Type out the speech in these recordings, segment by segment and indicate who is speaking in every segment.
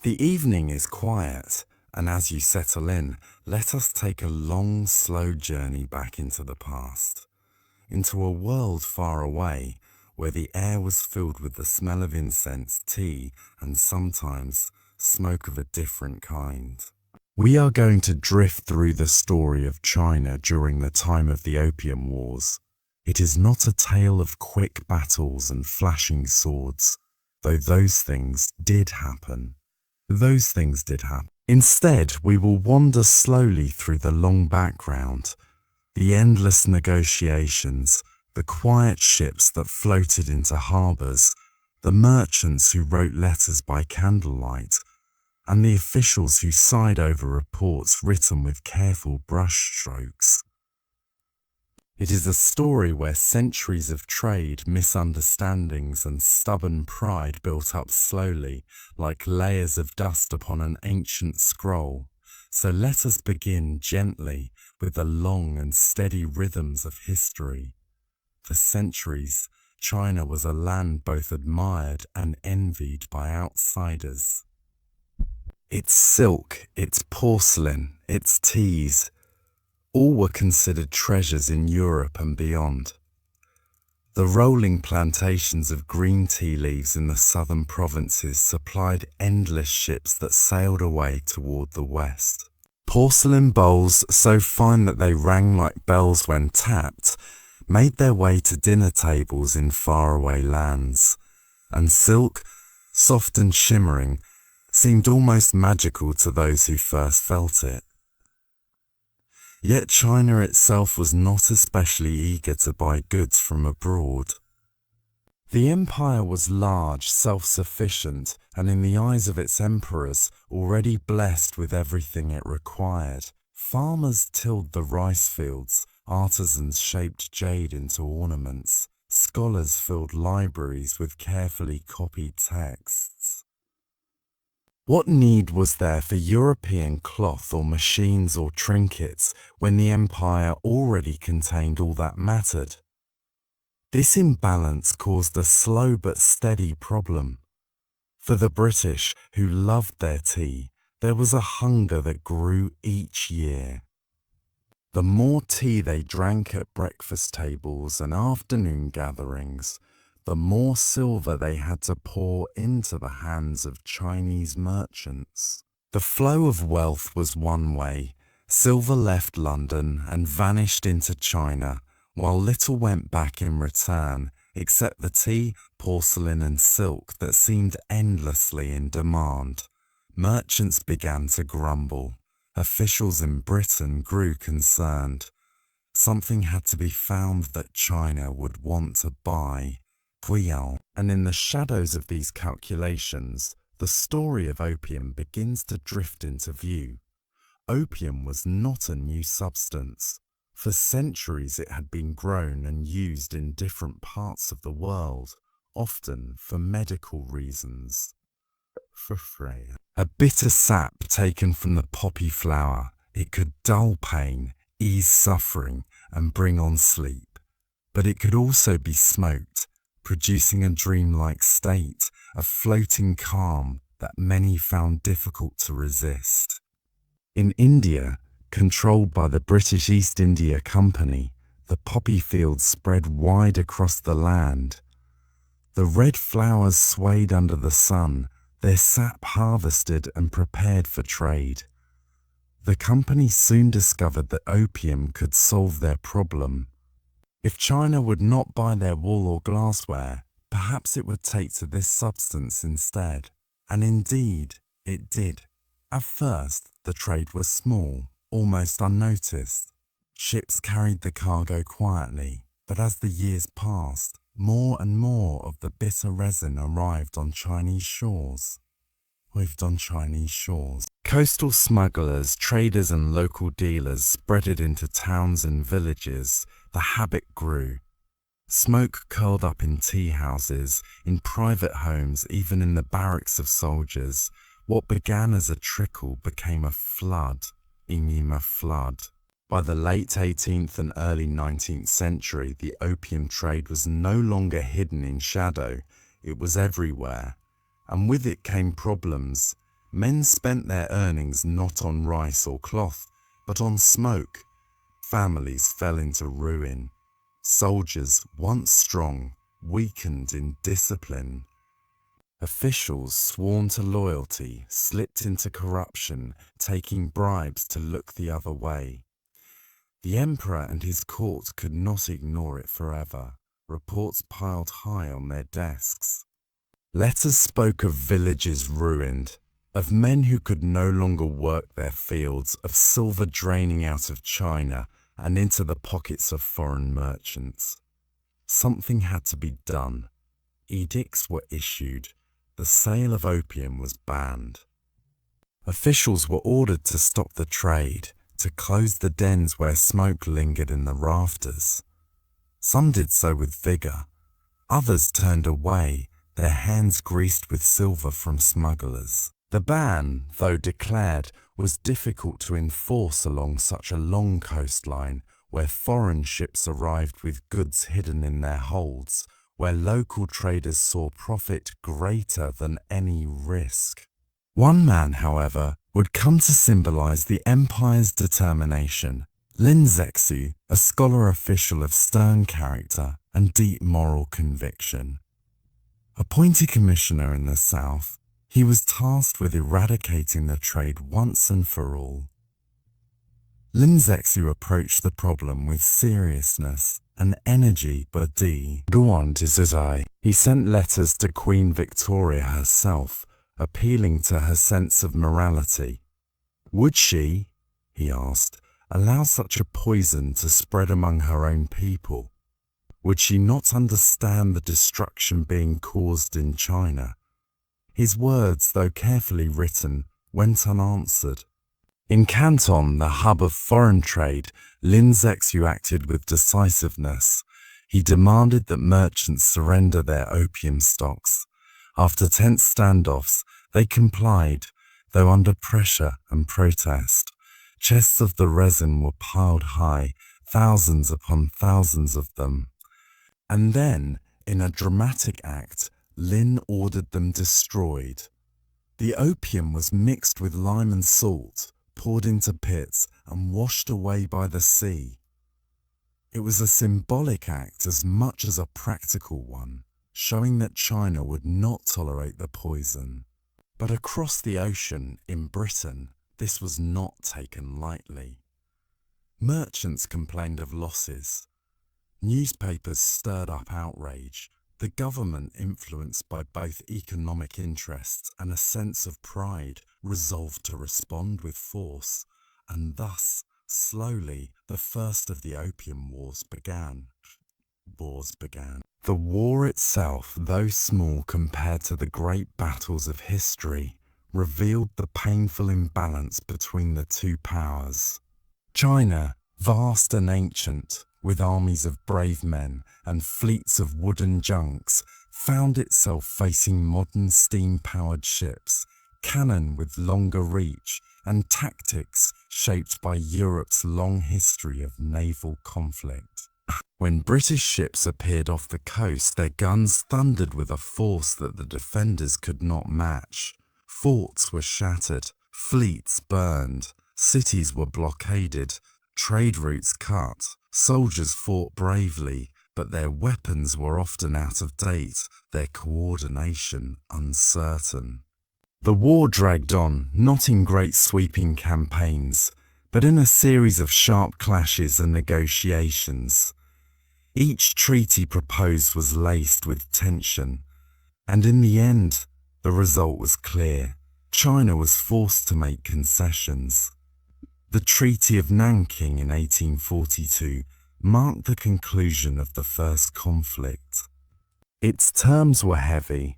Speaker 1: The evening is quiet, and as you settle in, let us take a long, slow journey back into the past, into a world far away, where the air was filled with the smell of incense, tea, and sometimes smoke of a different kind. We are going to drift through the story of China during the time of the Opium Wars. It is not a tale of quick battles and flashing swords, though those things did happen. Instead, we will wander slowly through the long background, the endless negotiations, the quiet ships that floated into harbours, the merchants who wrote letters by candlelight, and the officials who sighed over reports written with careful brushstrokes. It is a story where centuries of trade, misunderstandings, and stubborn pride built up slowly, like layers of dust upon an ancient scroll. So let us begin gently with the long and steady rhythms of history. For centuries, China was a land both admired and envied by outsiders. Its silk, its porcelain, its teas, all were considered treasures in Europe and beyond. The rolling plantations of green tea leaves in the southern provinces supplied endless ships that sailed away toward the west. Porcelain bowls, so fine that they rang like bells when tapped, made their way to dinner tables in faraway lands, and silk, soft and shimmering, seemed almost magical to those who first felt it. Yet China itself was not especially eager to buy goods from abroad. The empire was large, self-sufficient, and in the eyes of its emperors, already blessed with everything it required. Farmers tilled the rice fields, artisans shaped jade into ornaments, scholars filled libraries with carefully copied texts. What need was there for European cloth or machines or trinkets when the empire already contained all that mattered? This imbalance caused a slow but steady problem. For the British, who loved their tea, there was a hunger that grew each year. The more tea they drank at breakfast tables and afternoon gatherings, the more silver they had to pour into the hands of Chinese merchants. The flow of wealth was one way. Silver left London and vanished into China, while little went back in return, except the tea, porcelain and silk that seemed endlessly in demand. Merchants began to grumble. Officials in Britain grew concerned. Something had to be found that China would want to buy. And in the shadows of these calculations, the story of opium begins to drift into view. Opium was not a new substance. For centuries it had been grown and used in different parts of the world, often for medical reasons. A bitter sap taken from the poppy flower, it could dull pain, ease suffering, and bring on sleep. But it could also be smoked, producing a dreamlike state, a floating calm that many found difficult to resist. In India, controlled by the British East India Company, the poppy fields spread wide across the land. The red flowers swayed under the sun, their sap harvested and prepared for trade. The company soon discovered that opium could solve their problem. If China would not buy their wool or glassware, perhaps it would take to this substance instead. And indeed, it did. At first, the trade was small, almost unnoticed. Ships carried the cargo quietly, but as the years passed, more and more of the bitter resin arrived on Chinese shores. Coastal smugglers, traders and local dealers spread it into towns and villages. The habit grew. Smoke curled up in tea houses, in private homes, even in the barracks of soldiers. What began as a trickle became a flood. By the late 18th and early 19th century, the opium trade was no longer hidden in shadow. It was everywhere. And with it came problems. Men spent their earnings not on rice or cloth, but on smoke. Families fell into ruin. Soldiers, once strong, weakened in discipline. Officials sworn to loyalty slipped into corruption, taking bribes to look the other way. The emperor and his court could not ignore it forever. Reports piled high on their desks. Letters spoke of villages ruined, of men who could no longer work their fields, of silver draining out of China and into the pockets of foreign merchants. Something had to be done. Edicts were issued. The sale of opium was banned. Officials were ordered to stop the trade, to close the dens where smoke lingered in the rafters. Some did so with vigor. Others turned away, their hands greased with silver from smugglers. The ban, though declared, was difficult to enforce along such a long coastline, where foreign ships arrived with goods hidden in their holds, where local traders saw profit greater than any risk. One man, however, would come to symbolize the empire's determination. Lin Zexu, a scholar official of stern character and deep moral conviction. Appointed commissioner in the south, he was tasked with eradicating the trade once and for all. Lin Zexu approached the problem with seriousness and energy, but he sent letters to Queen Victoria herself, appealing to her sense of morality. Would she, he asked, allow such a poison to spread among her own people? Would she not understand the destruction being caused in China? His words, though carefully written, went unanswered. In Canton, the hub of foreign trade, Lin Zexu acted with decisiveness. He demanded that merchants surrender their opium stocks. After tense standoffs, they complied, though under pressure and protest. Chests of the resin were piled high, thousands upon thousands of them. And then, in a dramatic act, Lin ordered them destroyed. The opium was mixed with lime and salt, poured into pits and washed away by the sea. It was a symbolic act as much as a practical one, showing that China would not tolerate the poison. But across the ocean, in Britain, this was not taken lightly. Merchants complained of losses. Newspapers stirred up outrage. The government, influenced by both economic interests and a sense of pride, resolved to respond with force, and thus, slowly, the first of the Opium Wars began. The war itself, though small compared to the great battles of history, revealed the painful imbalance between the two powers. China, vast and ancient, with armies of brave men and fleets of wooden junks, found itself facing modern steam-powered ships, cannon with longer reach, and tactics shaped by Europe's long history of naval conflict. When British ships appeared off the coast, their guns thundered with a force that the defenders could not match. Forts were shattered, fleets burned, cities were blockaded, trade routes cut. Soldiers fought bravely, but their weapons were often out of date, their coordination uncertain. The war dragged on, not in great sweeping campaigns, but in a series of sharp clashes and negotiations. Each treaty proposed was laced with tension, and in the end, the result was clear. China was forced to make concessions. The Treaty of Nanking in 1842 marked the conclusion of the first conflict. Its terms were heavy.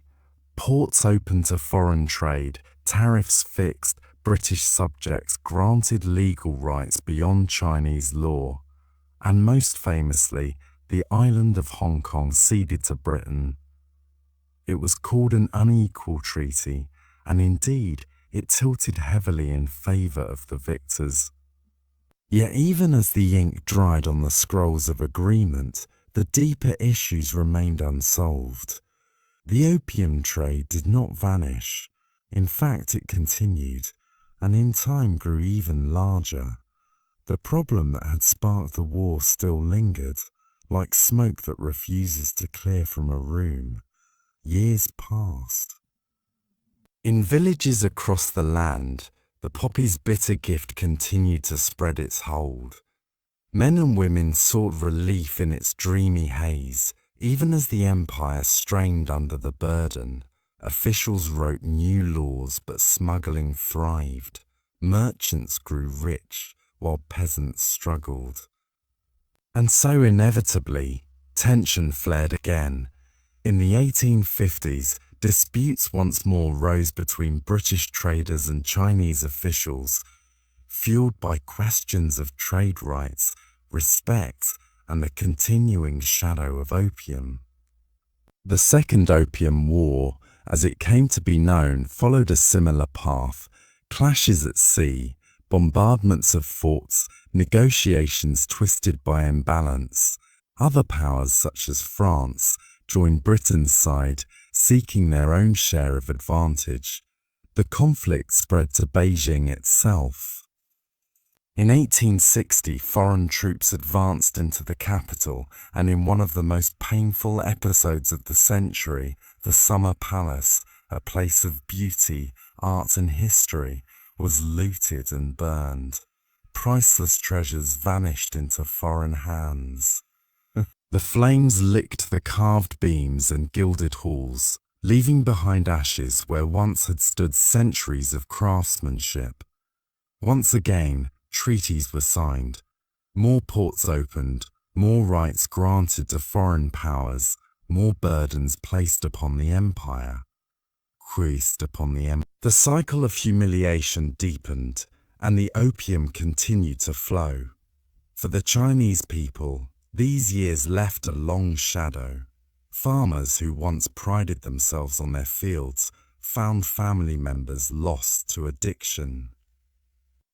Speaker 1: Ports open to foreign trade, tariffs fixed, British subjects granted legal rights beyond Chinese law, and most famously, the island of Hong Kong ceded to Britain. It was called an unequal treaty, and indeed, it tilted heavily in favour of the victors. Yet even as the ink dried on the scrolls of agreement, the deeper issues remained unsolved. The opium trade did not vanish. In fact, it continued, and in time grew even larger. The problem that had sparked the war still lingered, like smoke that refuses to clear from a room. Years passed. In villages across the land, the poppy's bitter gift continued to spread its hold. Men and women sought relief in its dreamy haze, even as the empire strained under the burden. Officials wrote new laws, but smuggling thrived. Merchants grew rich, while peasants struggled. And so inevitably, tension flared again. In the 1850s, disputes once more rose between British traders and Chinese officials, fueled by questions of trade rights, respect, and the continuing shadow of opium. The Second Opium War, as it came to be known, followed a similar path. Clashes at sea, bombardments of forts, negotiations twisted by imbalance. Other powers such as France joined Britain's side, seeking their own share of advantage. The conflict spread to Beijing itself. In 1860, foreign troops advanced into the capital, and in one of the most painful episodes of the century, the Summer Palace, a place of beauty, art and history, was looted and burned. Priceless treasures vanished into foreign hands. The flames licked the carved beams and gilded halls, leaving behind ashes where once had stood centuries of craftsmanship. Once again, treaties were signed. More ports opened, more rights granted to foreign powers, more burdens placed upon the empire. The cycle of humiliation deepened, and the opium continued to flow. For the Chinese people, these years left a long shadow. Farmers who once prided themselves on their fields found family members lost to addiction.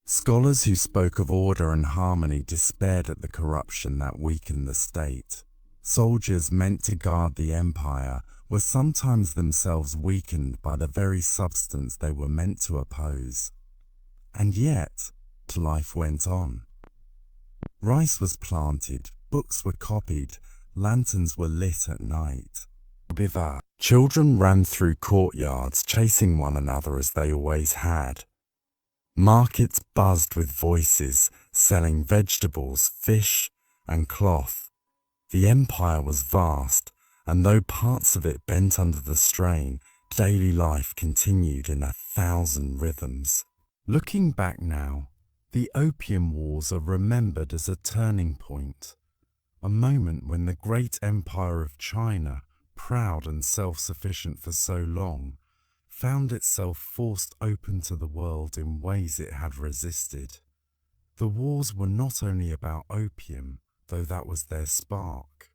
Speaker 1: Scholars who spoke of order and harmony despaired at the corruption that weakened the state. Soldiers meant to guard the empire were sometimes themselves weakened by the very substance they were meant to oppose. And yet, life went on. Rice was planted, books were copied, lanterns were lit at night. Children ran through courtyards chasing one another as they always had. Markets buzzed with voices selling vegetables, fish, and cloth. The empire was vast, and though parts of it bent under the strain, daily life continued in 1,000 rhythms. Looking back now, the Opium Wars are remembered as a turning point, a moment when the great empire of China, proud and self-sufficient for so long, found itself forced open to the world in ways it had resisted. The wars were not only about opium, though that was their spark.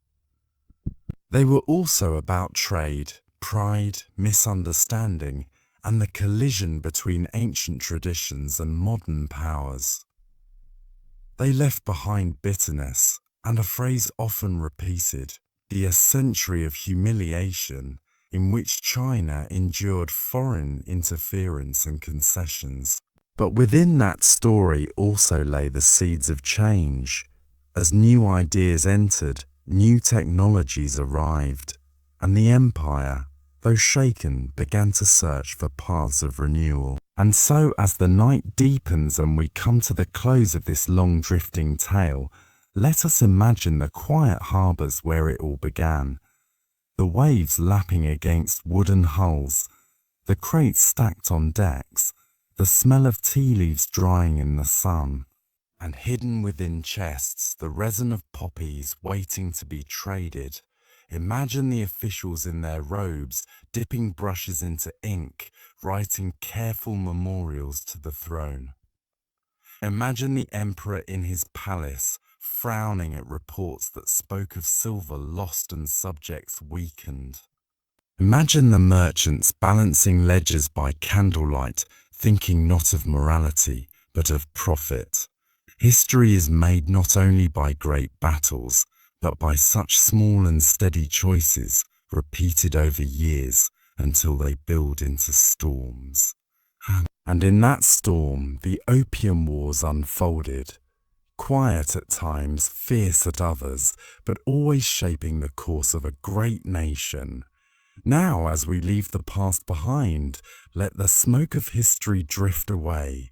Speaker 1: They were also about trade, pride, misunderstanding, and the collision between ancient traditions and modern powers. They left behind bitterness, and a phrase often repeated, a century of humiliation in which China endured foreign interference and concessions. But within that story also lay the seeds of change. As new ideas entered, new technologies arrived, and the empire, though shaken, began to search for paths of renewal. And so, as the night deepens and we come to the close of this long drifting tale, let us imagine the quiet harbours where it all began. The waves lapping against wooden hulls, the crates stacked on decks, the smell of tea leaves drying in the sun, and hidden within chests the resin of poppies waiting to be traded. Imagine the officials in their robes dipping brushes into ink, writing careful memorials to the throne. Imagine the emperor in his palace, frowning at reports that spoke of silver lost and subjects weakened. Imagine the merchants balancing ledgers by candlelight, thinking not of morality, but of profit. History is made not only by great battles, but by such small and steady choices, repeated over years, until they build into storms. And in that storm, the Opium Wars unfolded. Quiet at times, fierce at others, but always shaping the course of a great nation. Now, as we leave the past behind, let the smoke of history drift away.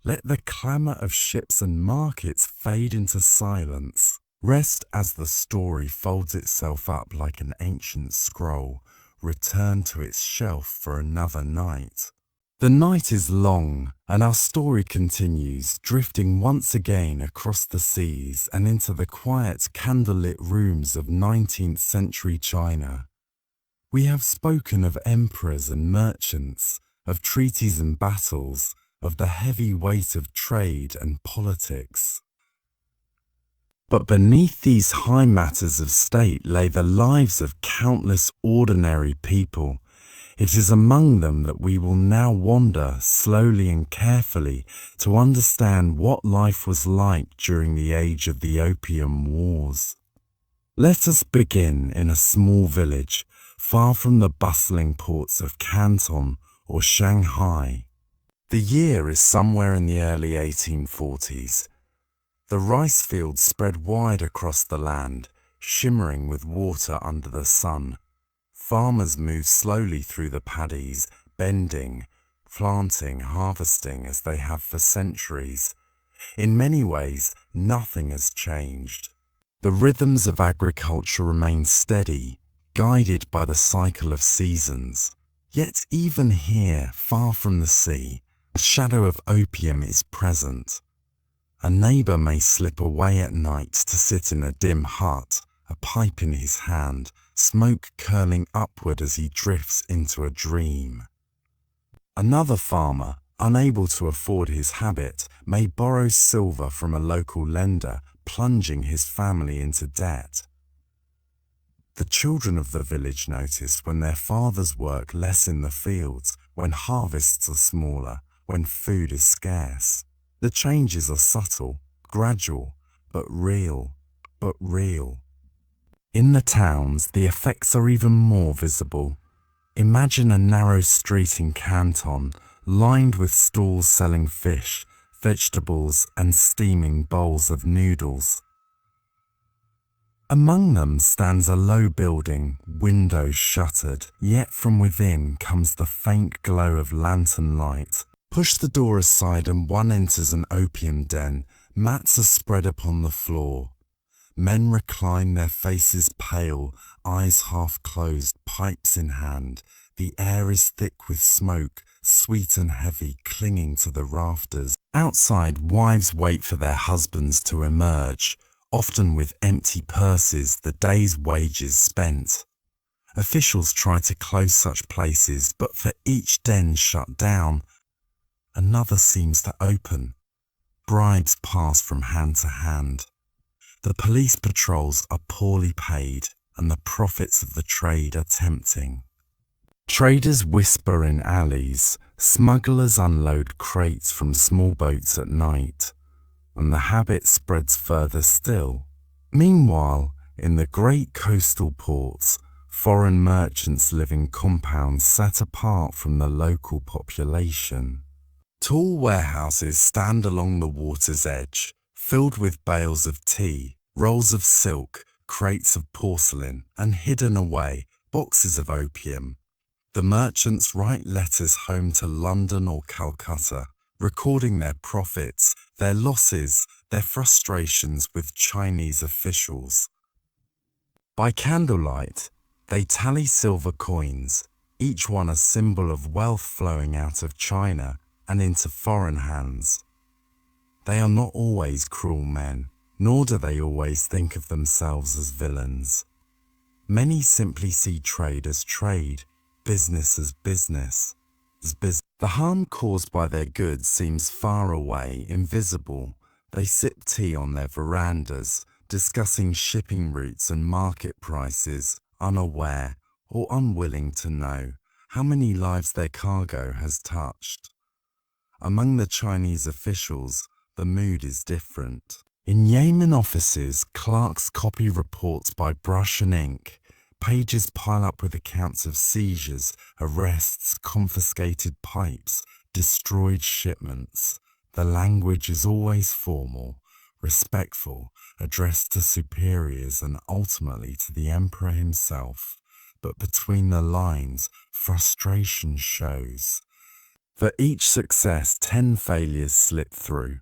Speaker 1: Let the clamour of ships and markets fade into silence. Rest as the story folds itself up like an ancient scroll, return to its shelf for another night. The night is long, and our story continues, drifting once again across the seas and into the quiet candlelit rooms of 19th century China. We have spoken of emperors and merchants, of treaties and battles, of the heavy weight of trade and politics. But beneath these high matters of state lay the lives of countless ordinary people. It is among them that we will now wander slowly and carefully to understand what life was like during the age of the Opium Wars. Let us begin in a small village, far from the bustling ports of Canton or Shanghai. The year is somewhere in the early 1840s. The rice fields spread wide across the land, shimmering with water under the sun. Farmers move slowly through the paddies, bending, planting, harvesting as they have for centuries. In many ways, nothing has changed. The rhythms of agriculture remain steady, guided by the cycle of seasons. Yet even here, far from the sea, the shadow of opium is present. A neighbour may slip away at night to sit in a dim hut, a pipe in his hand, smoke curling upward as he drifts into a dream. Another farmer, unable to afford his habit, may borrow silver from a local lender, plunging his family into debt. The children of the village notice when their fathers work less in the fields, when harvests are smaller, when food is scarce. The changes are subtle, gradual, but real. In the towns, the effects are even more visible. Imagine a narrow street in Canton, lined with stalls selling fish, vegetables, and steaming bowls of noodles. Among them stands a low building, windows shuttered, yet from within comes the faint glow of lantern light. Push the door aside and one enters an opium den. Mats are spread upon the floor. Men recline, their faces pale, eyes half closed, pipes in hand. The air is thick with smoke, sweet and heavy, clinging to the rafters. Outside, wives wait for their husbands to emerge, often with empty purses, the day's wages spent. Officials try to close such places, but for each den shut down, another seems to open. Bribes pass from hand to hand. The police patrols are poorly paid, and the profits of the trade are tempting. Traders whisper in alleys, smugglers unload crates from small boats at night, and the habit spreads further still. Meanwhile, in the great coastal ports, foreign merchants live in compounds set apart from the local population. Tall warehouses stand along the water's edge, filled with bales of tea, rolls of silk, crates of porcelain, and hidden away, boxes of opium. The merchants write letters home to London or Calcutta, recording their profits, their losses, their frustrations with Chinese officials. By candlelight, they tally silver coins, each one a symbol of wealth flowing out of China and into foreign hands. They are not always cruel men, nor do they always think of themselves as villains. Many simply see trade as trade, business as business. The harm caused by their goods seems far away, invisible. They sip tea on their verandas, discussing shipping routes and market prices, unaware or unwilling to know how many lives their cargo has touched. Among the Chinese officials, the mood is different. In Yemen offices, clerks copy reports by brush and ink, Pages pile up with accounts of seizures, arrests, confiscated pipes, destroyed shipments. The language is always formal, respectful, addressed to superiors and ultimately to the emperor himself. But between the lines, frustration shows. For each success, 10 failures slip through.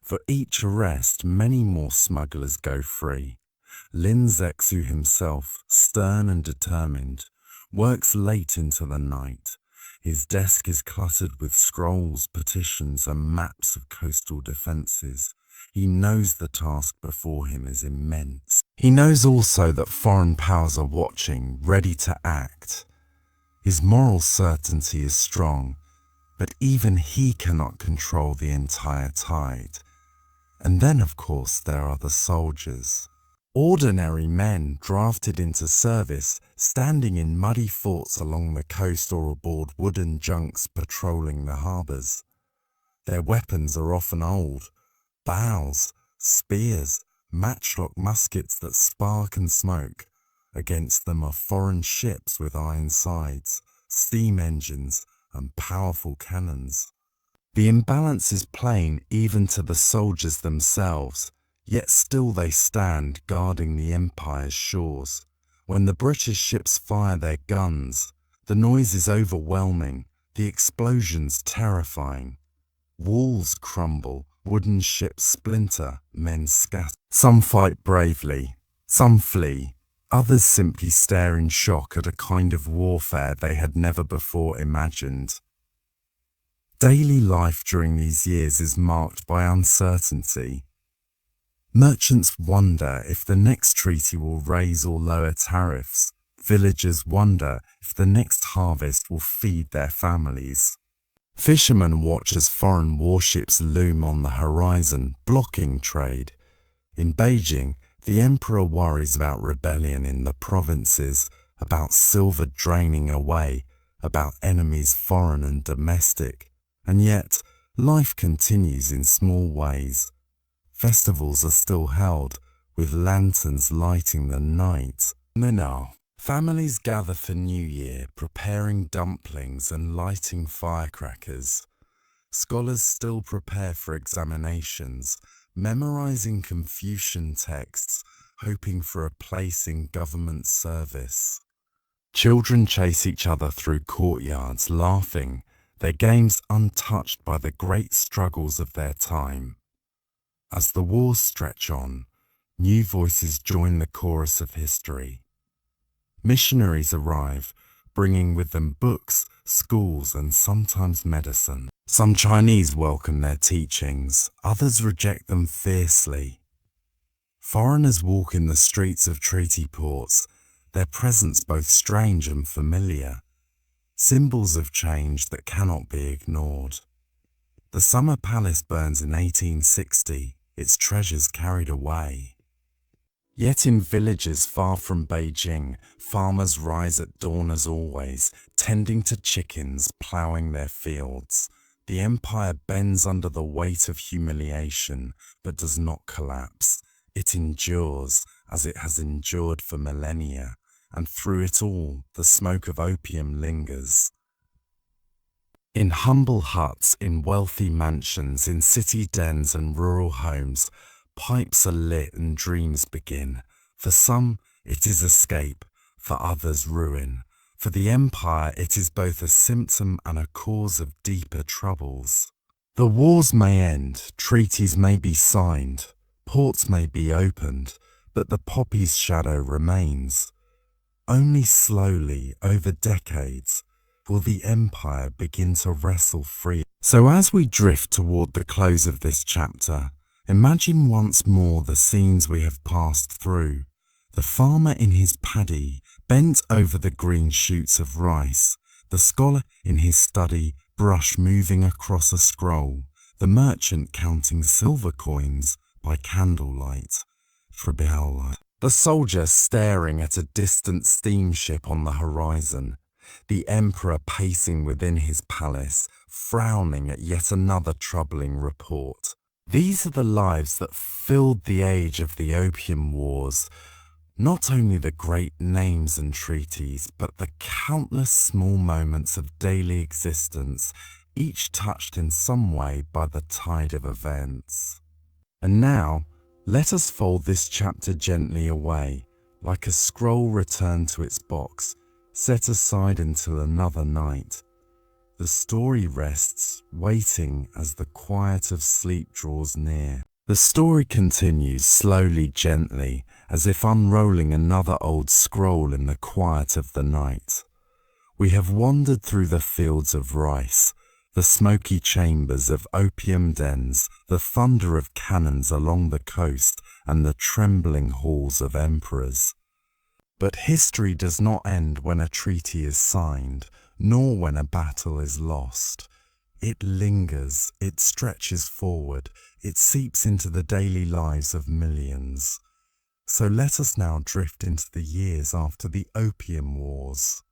Speaker 1: For each arrest, many more smugglers go free. Lin Zexu himself, stern and determined, works late into the night. His desk is cluttered with scrolls, petitions, and maps of coastal defences. He knows the task before him is immense. He knows also that foreign powers are watching, ready to act. His moral certainty is strong, but even he cannot control the entire tide. And then, of course, there are the soldiers. Ordinary men drafted into service, standing in muddy forts along the coast or aboard wooden junks patrolling the harbours. Their weapons are often old, bows, spears, matchlock muskets that spark and smoke. Against them are foreign ships with iron sides, steam engines, and powerful cannons. The imbalance is plain even to the soldiers themselves, yet still they stand guarding the empire's shores. When the British ships fire their guns, the noise is overwhelming, the explosions terrifying. Walls crumble, wooden ships splinter, men scatter. Some fight bravely, some flee, others simply stare in shock at a kind of warfare they had never before imagined. Daily life during these years is marked by uncertainty. Merchants wonder if the next treaty will raise or lower tariffs. Villagers wonder if the next harvest will feed their families. Fishermen watch as foreign warships loom on the horizon, blocking trade. In Beijing, the emperor worries about rebellion in the provinces, about silver draining away, about enemies foreign and domestic. And yet, life continues in small ways. Festivals are still held, with lanterns lighting the night. Now, families gather for New Year, preparing dumplings and lighting firecrackers. Scholars still prepare for examinations, memorizing Confucian texts, hoping for a place in government service. Children chase each other through courtyards, laughing, their games untouched by the great struggles of their time. As the wars stretch on, new voices join the chorus of history. Missionaries arrive, bringing with them books, schools, and sometimes medicine. Some Chinese welcome their teachings, others reject them fiercely. Foreigners walk in the streets of treaty ports, their presence both strange and familiar. Symbols of change that cannot be ignored. The Summer Palace burns in 1860, its treasures carried away. Yet in villages far from Beijing, farmers rise at dawn as always, tending to chickens, ploughing their fields. The empire bends under the weight of humiliation, but does not collapse. It endures, as it has endured for millennia. And through it all, the smoke of opium lingers. In humble huts, in wealthy mansions, in city dens and rural homes, pipes are lit and dreams begin. For some, it is escape, for others ruin. For the empire, it is both a symptom and a cause of deeper troubles. The wars may end, treaties may be signed, ports may be opened, but the poppy's shadow remains. Only slowly, over decades, will the empire begin to wrestle free. So as we drift toward the close of this chapter, imagine once more the scenes we have passed through. The farmer in his paddy, bent over the green shoots of rice. The scholar in his study, brush moving across a scroll. The merchant counting silver coins by candlelight. The soldier staring at a distant steamship on the horizon, the emperor pacing within his palace, frowning at yet another troubling report. These are the lives that filled the age of the Opium Wars. Not only the great names and treaties, but the countless small moments of daily existence, each touched in some way by the tide of events. And now, let us fold this chapter gently away, like a scroll returned to its box, set aside until another night. The story rests, waiting as the quiet of sleep draws near. The story continues slowly, gently, as if unrolling another old scroll in the quiet of the night. We have wandered through the fields of rice, the smoky chambers of opium dens, the thunder of cannons along the coast, and the trembling halls of emperors. But history does not end when a treaty is signed, nor when a battle is lost. It lingers, it stretches forward, it seeps into the daily lives of millions. So let us now drift into the years after the Opium Wars.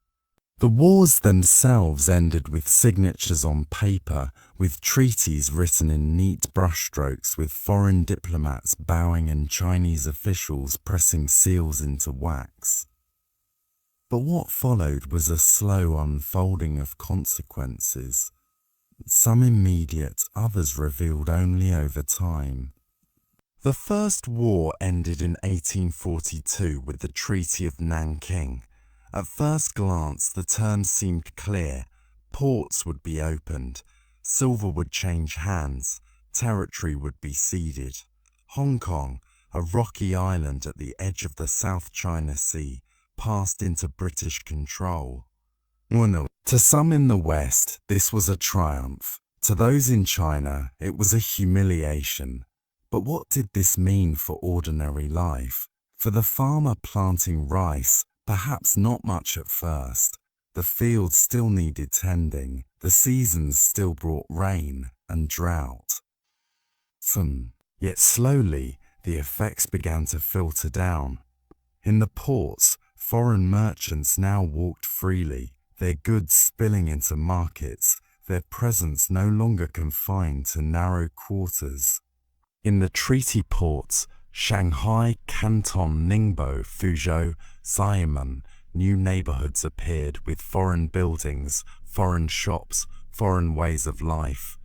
Speaker 1: The wars themselves ended with signatures on paper, with treaties written in neat brushstrokes, with foreign diplomats bowing and Chinese officials pressing seals into wax. But what followed was a slow unfolding of consequences. Some immediate, others revealed only over time. The First War ended in 1842 with the Treaty of Nanking. At first glance, the terms seemed clear. Ports would be opened, silver would change hands, territory would be ceded. Hong Kong, a rocky island at the edge of the South China Sea, passed into British control. To some in the West, this was a triumph. To those in China, it was a humiliation. But what did this mean for ordinary life? For the farmer planting rice, perhaps not much at first. The fields still needed tending. The seasons still brought rain and drought. Yet slowly, the effects began to filter down. In the ports, foreign merchants now walked freely, their goods spilling into markets, their presence no longer confined to narrow quarters. In the treaty ports, Shanghai, Canton, Ningbo, Fuzhou, Xiamen, new neighborhoods appeared with foreign buildings, foreign shops, foreign ways of life.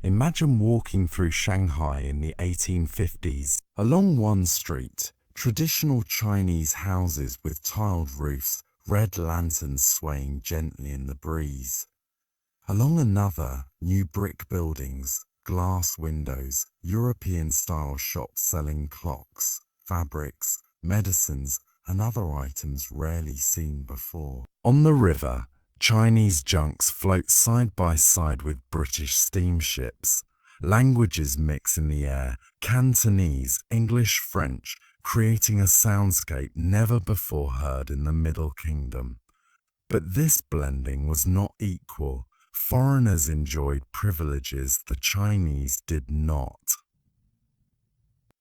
Speaker 1: Imagine walking through Shanghai in the 1850s. Along one street, traditional Chinese houses with tiled roofs, red lanterns swaying gently in the breeze. Along another, new brick buildings, glass windows, European-style shops selling clocks, fabrics, medicines, and other items rarely seen before. On the river, Chinese junks float side by side with British steamships. Languages mix in the air, Cantonese, English, French, creating a soundscape never before heard in the Middle Kingdom. But this blending was not equal. Foreigners enjoyed privileges the Chinese did not.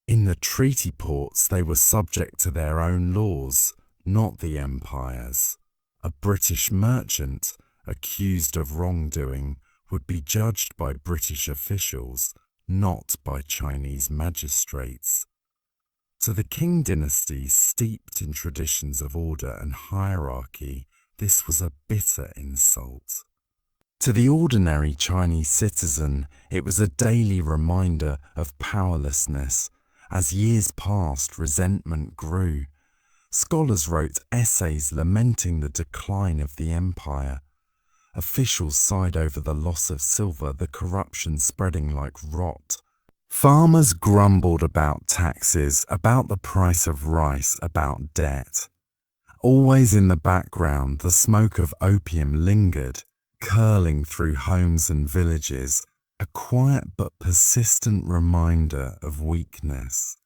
Speaker 1: In the treaty ports, they were subject to their own laws, not the empire's. A British merchant, accused of wrongdoing, would be judged by British officials, not by Chinese magistrates. To the Qing dynasty, steeped in traditions of order and hierarchy, this was a bitter insult. To the ordinary Chinese citizen, it was a daily reminder of powerlessness. As years passed, resentment grew. Scholars wrote essays lamenting the decline of the empire. Officials sighed over the loss of silver, the corruption spreading like rot. Farmers grumbled about taxes, about the price of rice, about debt. Always in the background, the smoke of opium lingered, curling through homes and villages, a quiet but persistent reminder of weakness.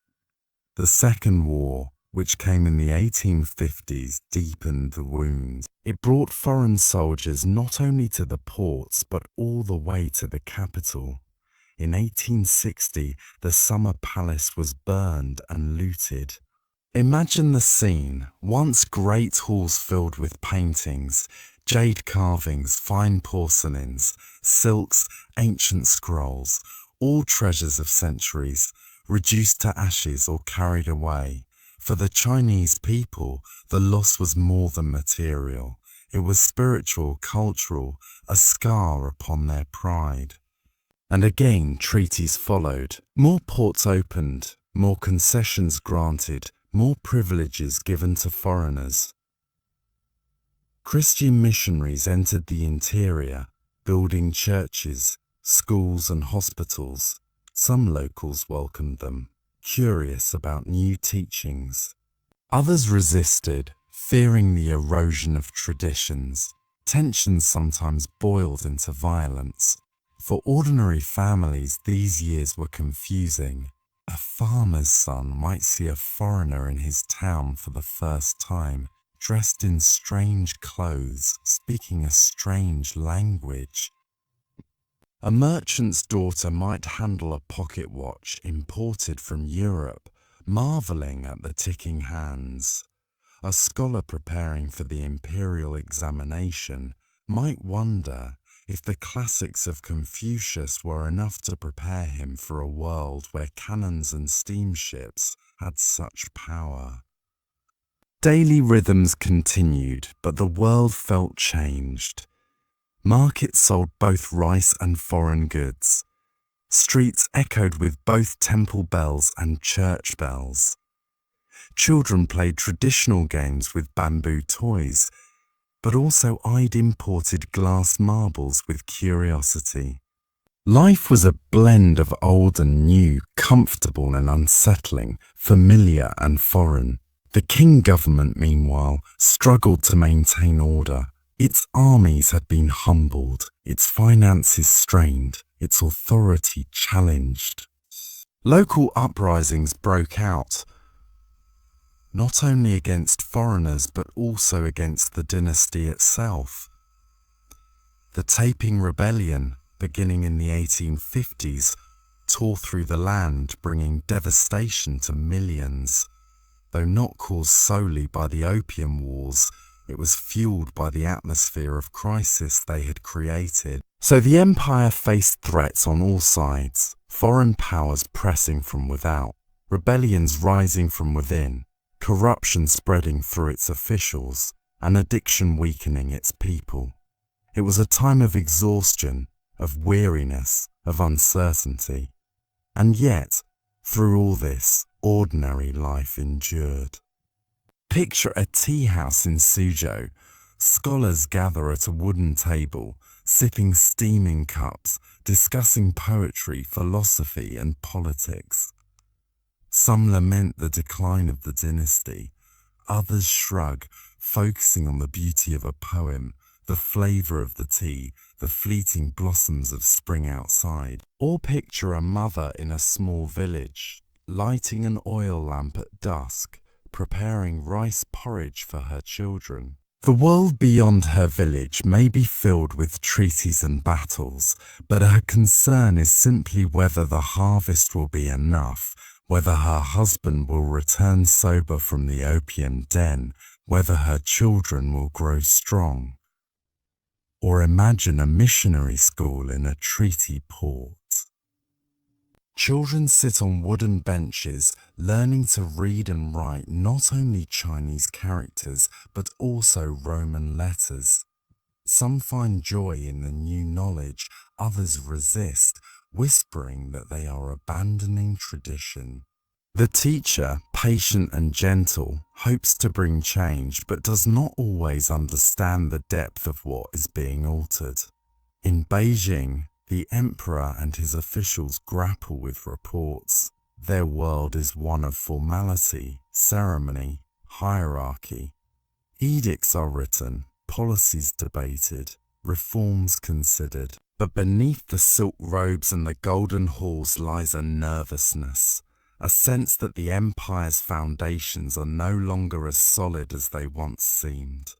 Speaker 1: The Second War, which came in the 1850s, deepened the wound. It brought foreign soldiers not only to the ports, but all the way to the capital. In 1860, the Summer Palace was burned and looted. Imagine the scene, once great halls filled with paintings, jade carvings, fine porcelains, silks, ancient scrolls, all treasures of centuries, reduced to ashes or carried away. For the Chinese people, the loss was more than material. It was spiritual, cultural, a scar upon their pride. And again, treaties followed. More ports opened, more concessions granted, more privileges given to foreigners. Christian missionaries entered the interior, building churches, schools and hospitals. Some locals welcomed them, curious about new teachings. Others resisted, fearing the erosion of traditions. Tensions sometimes boiled into violence. For ordinary families, these years were confusing. A farmer's son might see a foreigner in his town for the first time, dressed in strange clothes, speaking a strange language. A merchant's daughter might handle a pocket watch imported from Europe, marveling at the ticking hands. A scholar preparing for the imperial examination might wonder if the classics of Confucius were enough to prepare him for a world where cannons and steamships had such power. Daily rhythms continued, but the world felt changed. Markets sold both rice and foreign goods. Streets echoed with both temple bells and church bells. Children played traditional games with bamboo toys, but also eyed imported glass marbles with curiosity. Life was a blend of old and new, comfortable and unsettling, familiar and foreign. The Qing government, meanwhile, struggled to maintain order. Its armies had been humbled, its finances strained, its authority challenged. Local uprisings broke out, not only against foreigners but also against the dynasty itself. The Taiping Rebellion, beginning in the 1850s, tore through the land, bringing devastation to millions. Though not caused solely by the Opium Wars, it was fueled by the atmosphere of crisis they had created. So the empire faced threats on all sides, foreign powers pressing from without, rebellions rising from within, corruption spreading through its officials, and addiction weakening its people. It was a time of exhaustion, of weariness, of uncertainty. And yet, through all this, ordinary life endured. Picture a tea house in Suzhou. Scholars gather at a wooden table, sipping steaming cups, discussing poetry, philosophy, and politics. Some lament the decline of the dynasty. Others shrug, focusing on the beauty of a poem, the flavor of the tea, the fleeting blossoms of spring outside. Or picture a mother in a small village, lighting an oil lamp at dusk, preparing rice porridge for her children. The world beyond her village may be filled with treaties and battles, but her concern is simply whether the harvest will be enough, whether her husband will return sober from the opium den, whether her children will grow strong. Or imagine a missionary school in a treaty port. Children sit on wooden benches, learning to read and write not only Chinese characters, but also Roman letters. Some find joy in the new knowledge, others resist, whispering that they are abandoning tradition. The teacher, patient and gentle, hopes to bring change, but does not always understand the depth of what is being altered. In Beijing, the emperor and his officials grapple with reports. Their world is one of formality, ceremony, hierarchy. Edicts are written, policies debated, reforms considered. But beneath the silk robes and the golden halls lies a nervousness, a sense that the empire's foundations are no longer as solid as they once seemed.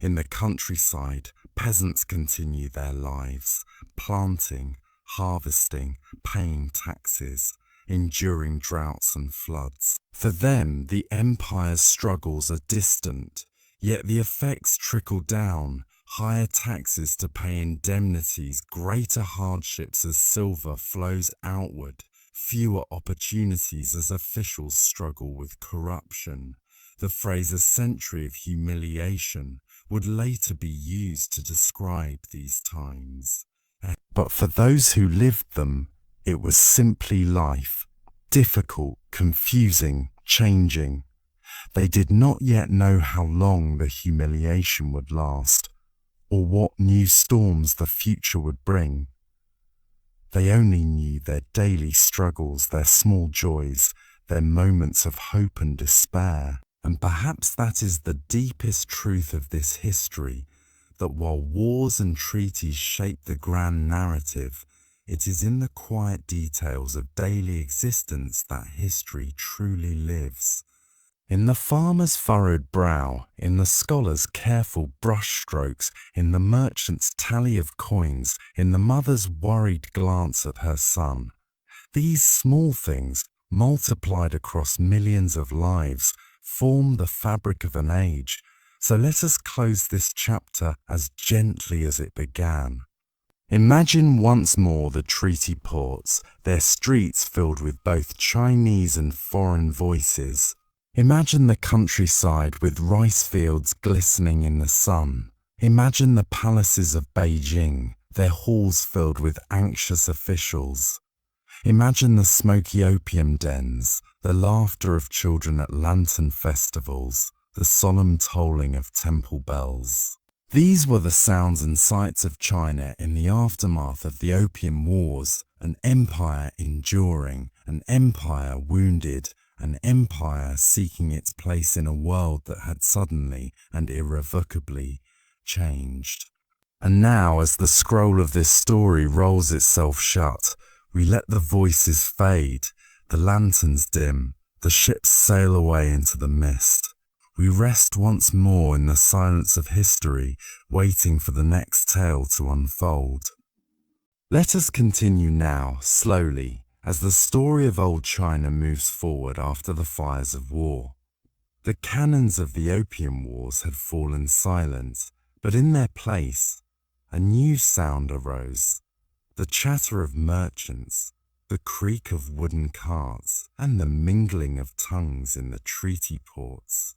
Speaker 1: In the countryside, peasants continue their lives, planting, harvesting, paying taxes, enduring droughts and floods. For them, the empire's struggles are distant, yet the effects trickle down, higher taxes to pay indemnities, greater hardships as silver flows outward, fewer opportunities as officials struggle with corruption. The phrase "a century of humiliation" would later be used to describe these times. But for those who lived them, it was simply life. Difficult, confusing, changing. They did not yet know how long the humiliation would last, or what new storms the future would bring. They only knew their daily struggles, their small joys, their moments of hope and despair. And perhaps that is the deepest truth of this history, that while wars and treaties shape the grand narrative, it is in the quiet details of daily existence that history truly lives. In the farmer's furrowed brow, in the scholar's careful brushstrokes, in the merchant's tally of coins, in the mother's worried glance at her son. These small things, multiplied across millions of lives, form the fabric of an age. So let us close this chapter as gently as it began. Imagine once more the treaty ports, their streets filled with both Chinese and foreign voices. Imagine the countryside with rice fields glistening in the sun. Imagine the palaces of Beijing, their halls filled with anxious officials. Imagine the smoky opium dens, the laughter of children at lantern festivals, the solemn tolling of temple bells. These were the sounds and sights of China in the aftermath of the Opium Wars, an empire enduring, an empire wounded, an empire seeking its place in a world that had suddenly and irrevocably changed. And now, as the scroll of this story rolls itself shut, we let the voices fade, the lanterns dim, the ships sail away into the mist. We rest once more in the silence of history, waiting for the next tale to unfold. Let us continue now, slowly, as the story of old China moves forward after the fires of war. The cannons of the Opium Wars had fallen silent, but in their place, a new sound arose. The chatter of merchants, the creak of wooden carts, and the mingling of tongues in the treaty ports.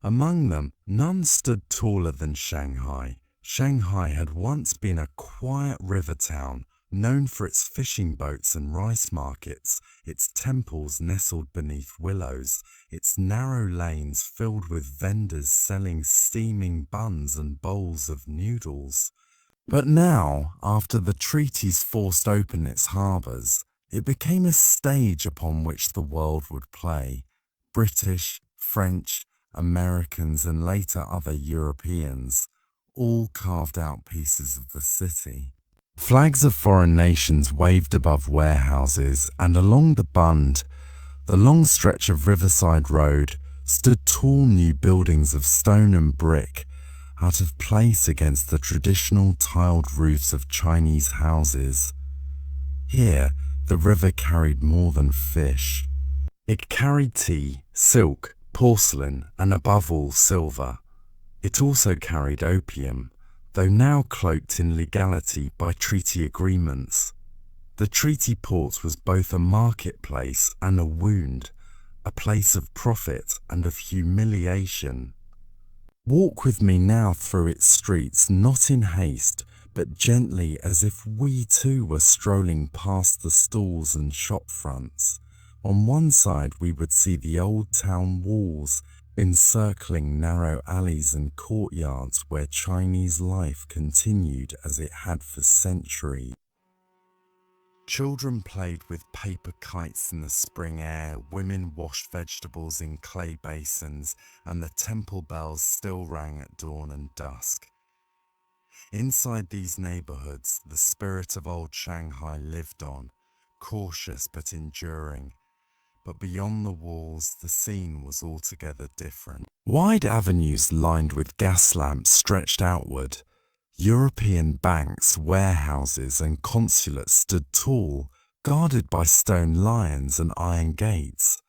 Speaker 1: Among them, none stood taller than Shanghai. Shanghai had once been a quiet river town, known for its fishing boats and rice markets, its temples nestled beneath willows, its narrow lanes filled with vendors selling steaming buns and bowls of noodles. But now, after the treaties forced open its harbours, it became a stage upon which the world would play. British, French, Americans and later other Europeans all carved out pieces of the city. Flags of foreign nations waved above warehouses, and along the Bund, the long stretch of riverside road, stood tall new buildings of stone and brick, out of place against the traditional tiled roofs of Chinese houses. Here, the river carried more than fish. It carried tea, silk, porcelain, and above all silver. It also carried opium, though now cloaked in legality by treaty agreements. The treaty port was both a marketplace and a wound, a place of profit and of humiliation. Walk with me now through its streets, not in haste, but gently, as if we too were strolling past the stalls and shop fronts. On one side we would see the old town walls, encircling narrow alleys and courtyards where Chinese life continued as it had for centuries. Children played with paper kites in the spring air, women washed vegetables in clay basins, and the temple bells still rang at dawn and dusk. Inside these neighborhoods, the spirit of old Shanghai lived on, cautious but enduring. But beyond the walls, the scene was altogether different. Wide avenues lined with gas lamps stretched outward. European banks, warehouses, and consulates stood tall, guarded by stone lions and iron gates.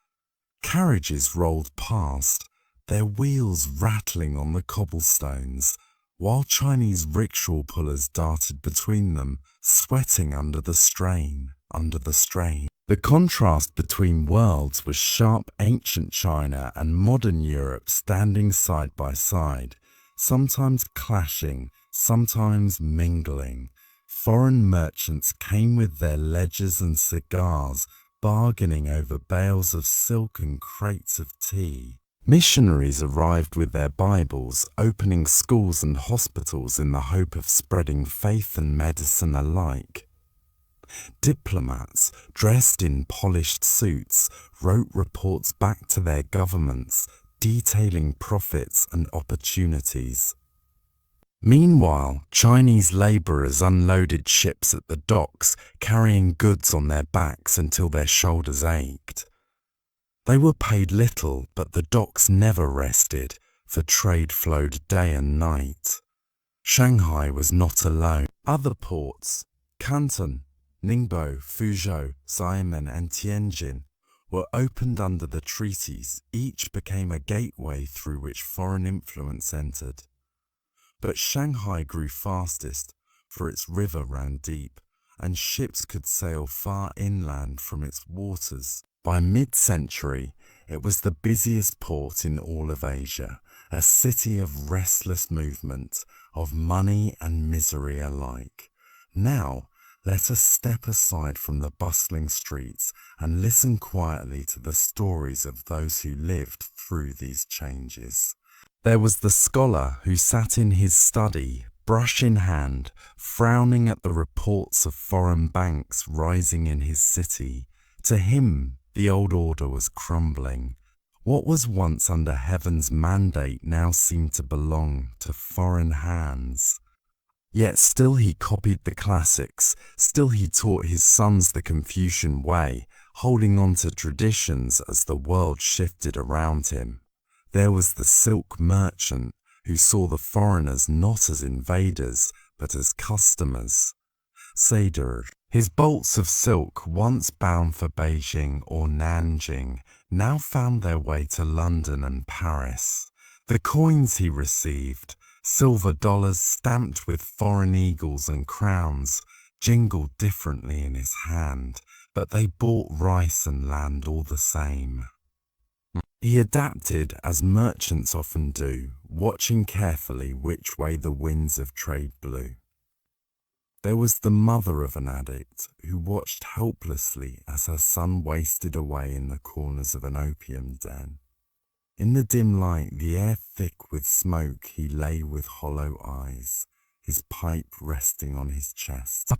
Speaker 1: Carriages rolled past, their wheels rattling on the cobblestones, while Chinese rickshaw pullers darted between them, sweating under the strain. The contrast between worlds was sharp. Ancient China and modern Europe standing side by side, sometimes clashing, sometimes mingling. Foreign merchants came with their ledgers and cigars, bargaining over bales of silk and crates of tea. Missionaries arrived with their Bibles, opening schools and hospitals in the hope of spreading faith and medicine alike. Diplomats, dressed in polished suits, wrote reports back to their governments, detailing profits and opportunities. Meanwhile, Chinese laborers unloaded ships at the docks, carrying goods on their backs until their shoulders ached. They were paid little, but the docks never rested, for trade flowed day and night. Shanghai was not alone. Other ports, Canton, Ningbo, Fuzhou, Xiamen and Tianjin, were opened under the treaties. Each became a gateway through which foreign influence entered. But Shanghai grew fastest, for its river ran deep, and ships could sail far inland from its waters. By mid-century, it was the busiest port in all of Asia, a city of restless movement, of money and misery alike. Now, let us step aside from the bustling streets and listen quietly to the stories of those who lived through these changes. There was the scholar who sat in his study, brush in hand, frowning at the reports of foreign banks rising in his city. To him, the old order was crumbling. What was once under heaven's mandate now seemed to belong to foreign hands. Yet still he copied the classics, still he taught his sons the Confucian way, holding on to traditions as the world shifted around him. There was the silk merchant who saw the foreigners not as invaders, but as customers. Seder, his bolts of silk, once bound for Beijing or Nanjing, now found their way to London and Paris. The coins he received, silver dollars stamped with foreign eagles and crowns, jingled differently in his hand, but they bought rice and land all the same. He adapted as merchants often do, watching carefully which way the winds of trade blew. There was the mother of an addict who watched helplessly as her son wasted away in the corners of an opium den. In the dim light, the air thick with smoke, he lay with hollow eyes, his pipe resting on his chest.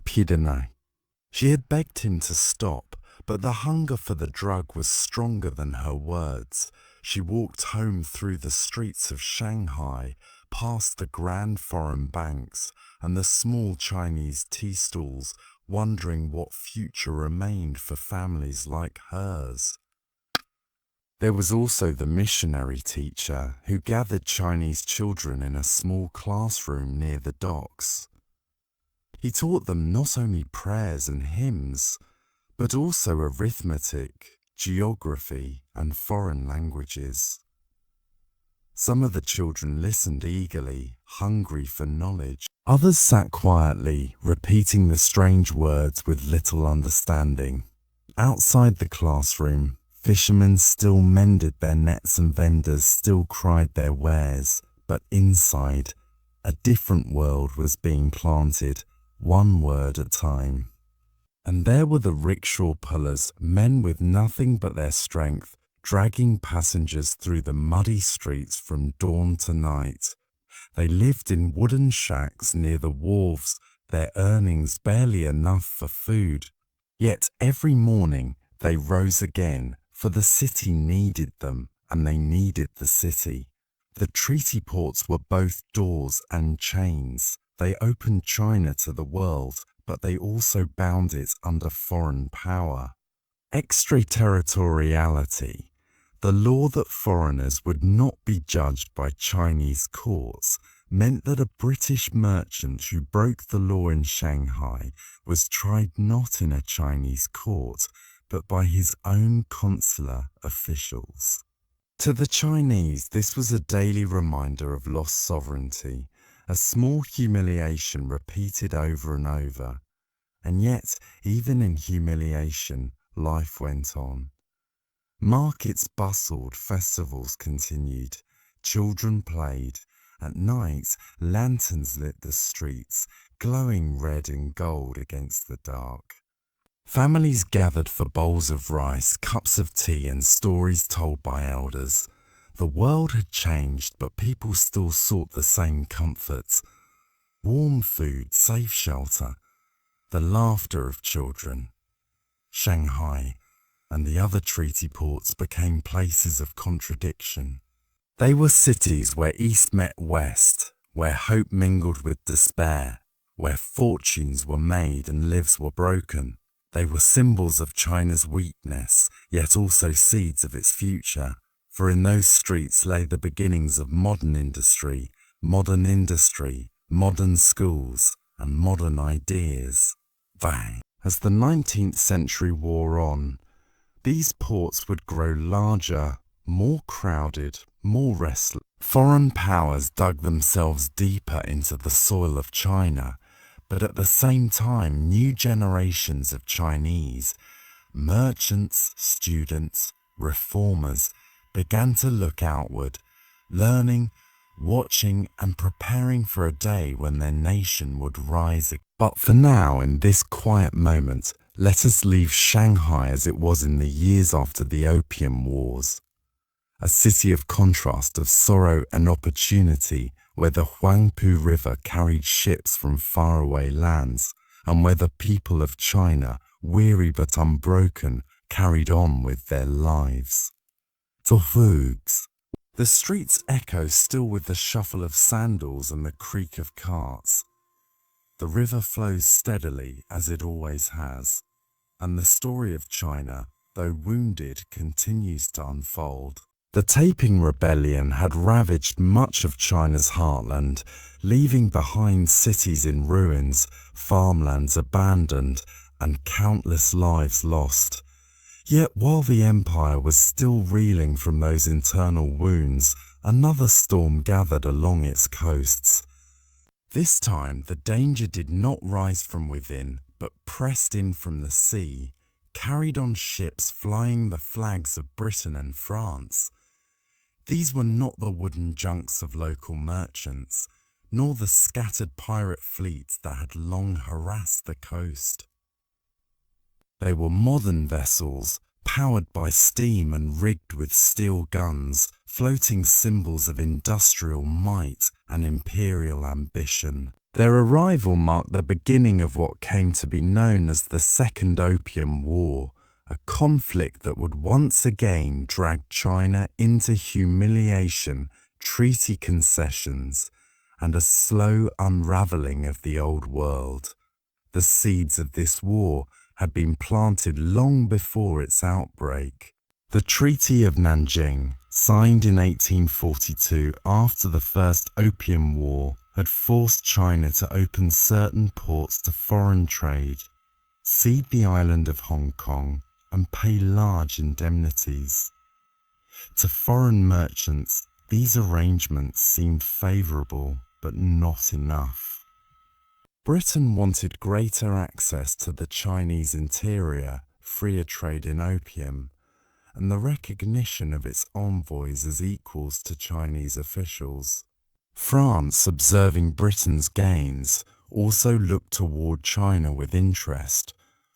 Speaker 1: She had begged him to stop, but the hunger for the drug was stronger than her words. She walked home through the streets of Shanghai, past the grand foreign banks and the small Chinese tea stalls, wondering what future remained for families like hers. There was also the missionary teacher who gathered Chinese children in a small classroom near the docks. He taught them not only prayers and hymns, but also arithmetic, geography, and foreign languages. Some of the children listened eagerly, hungry for knowledge. Others sat quietly, repeating the strange words with little understanding. Outside the classroom, fishermen still mended their nets and vendors still cried their wares, but inside, a different world was being planted, one word at a time. And there were the rickshaw pullers, men with nothing but their strength, dragging passengers through the muddy streets from dawn to night. They lived in wooden shacks near the wharves, their earnings barely enough for food. Yet every morning they rose again, for the city needed them, and they needed the city. The treaty ports were both doors and chains. They opened China to the world, but they also bound it under foreign power. Extraterritoriality, the law that foreigners would not be judged by Chinese courts, meant that a British merchant who broke the law in Shanghai was tried not in a Chinese court, but by his own consular officials. To the Chinese, this was a daily reminder of lost sovereignty, a small humiliation repeated over and over. And yet, even in humiliation, life went on. Markets bustled, festivals continued, children played. At night, lanterns lit the streets, glowing red and gold against the dark. Families gathered for bowls of rice, cups of tea, and stories told by elders. The world had changed, but people still sought the same comforts. Warm food, safe shelter, the laughter of children. Shanghai and the other treaty ports became places of contradiction. They were cities where East met West, where hope mingled with despair, where fortunes were made and lives were broken. They were symbols of China's weakness, yet also seeds of its future, for in those streets lay the beginnings of modern industry, modern schools, and modern ideas. As the 19th century wore on, these ports would grow larger, more crowded, more restless. Foreign powers dug themselves deeper into the soil of China, but at the same time new generations of Chinese, merchants, students, reformers, began to look outward, learning, watching and preparing for a day when their nation would rise. But for now, in this quiet moment, let us leave Shanghai as it was in the years after the Opium Wars. A city of contrast, of sorrow and opportunity, where the Huangpu River carried ships from faraway lands, and where the people of China, weary but unbroken, carried on with their lives. The streets echo still with the shuffle of sandals and the creak of carts. The river flows steadily, as it always has, and the story of China, though wounded, continues to unfold. The Taiping Rebellion had ravaged much of China's heartland, leaving behind cities in ruins, farmlands abandoned, and countless lives lost. Yet while the empire was still reeling from those internal wounds, another storm gathered along its coasts. This time the danger did not rise from within, but pressed in from the sea, carried on ships flying the flags of Britain and France. These were not the wooden junks of local merchants, nor the scattered pirate fleets that had long harassed the coast. They were modern vessels, powered by steam and rigged with steel guns, floating symbols of industrial might and imperial ambition. Their arrival marked the beginning of what came to be known as the Second Opium War, a conflict that would once again drag China into humiliation, treaty concessions, and a slow unraveling of the old world. The seeds of this war had been planted long before its outbreak. The Treaty of Nanjing, signed in 1842 after the First Opium War, had forced China to open certain ports to foreign trade, cede the island of Hong Kong, and pay large indemnities. To foreign merchants, these arrangements seemed favourable, but not enough. Britain wanted greater access to the Chinese interior, freer trade in opium, and the recognition of its envoys as equals to Chinese officials. France, observing Britain's gains, also looked toward China with interest,